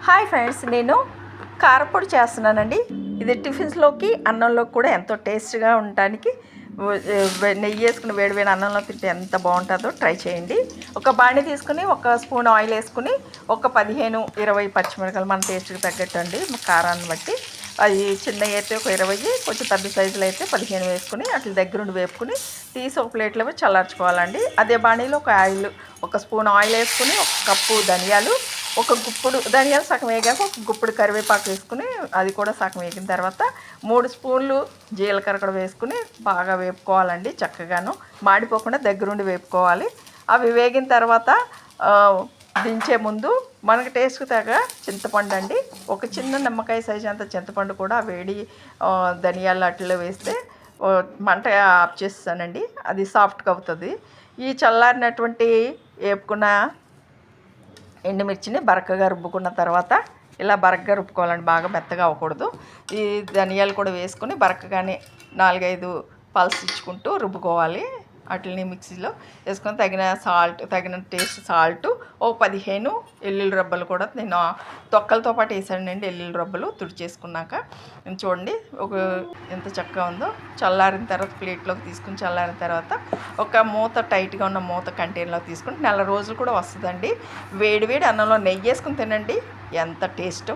Hi friends, నేను కారపొడి చేస్తున్నానండి. ఇది టిఫిన్స్లోకి అన్నంలోకి కూడా ఎంతో టేస్ట్గా ఉండటానికి నెయ్యి వేసుకుని వేడివేడి అన్నంలో తింటే ఎంత బాగుంటుందో ట్రై చేయండి. ఒక బాణీ తీసుకుని ఒక స్పూన్ ఆయిల్ వేసుకుని ఒక 15-20 పచ్చిమిరపకాయలు మన టేస్ట్కి తగ్గట్టు అండి, కారాన్ని బట్టి. అవి చిన్నవి అయితే ఒక 20, కొంచెం పెద్ద సైజులు అయితే 15 వేసుకుని అట్లా దగ్గరుండి వేపుకుని తీసి ఒక ప్లేట్లో చల్లార్చుకోవాలండి. అదే బాణీలో ఒక స్పూన్ ఆయిల్ వేసుకుని ఒక కప్పు ధనియాలు, ఒక గుప్పుడు ధనియాలు సగం వేగాక ఒక గుప్పుడు కరివేపాకు వేసుకుని అది కూడా సగం వేగిన తర్వాత 3 స్పూన్లు జీలకర్ర కూడా వేసుకుని బాగా వేపుకోవాలండి. చక్కగాను మాడిపోకుండా దగ్గరుండి వేపుకోవాలి. అవి వేగిన తర్వాత దించే ముందు మనకి టేస్ట్కి తగ్గ చింతపండు అండి, ఒక చిన్న నిమ్మకాయ సైజు అంత చింతపండు కూడా వేడి ధనియాలు అట్లలో వేస్తే మంట ఆఫ్ చేస్తానండి, అది సాఫ్ట్గా అవుతుంది. ఈ చల్లారినటువంటి వేపుకున్న ఎండుమిర్చిని బరకగా రుబ్బుకున్న తర్వాత ఇలా బరకగా రుబ్బుకోవాలండి, బాగా మెత్తగా అవ్వకూడదు. ఈ ధనియాలు కూడా వేసుకొని బరకగానే 4-5 పల్స్ ఇచ్చుకుంటూ రుబ్బుకోవాలి. వాటిని మిక్సీలో వేసుకొని తగిన టేస్ట్ సాల్టు, ఓ 15 వెల్లుల్లి రబ్బలు కూడా నేను తొక్కలతో పాటు వేసానండి. వెల్లుల్లి రబ్బలు తుడిచేసుకున్నాక చూడండి ఎంత చక్కగా ఉందో. చల్లారిన తర్వాత ప్లేట్లోకి తీసుకుని చల్లారిన తర్వాత ఒక మూత, టైట్గా ఉన్న మూత కంటైనర్లో తీసుకుని 4 రోజులు కూడా వస్తుందండి. వేడివేడి అన్నంలో నెయ్యి వేసుకుని తినండి, ఎంత టేస్టో.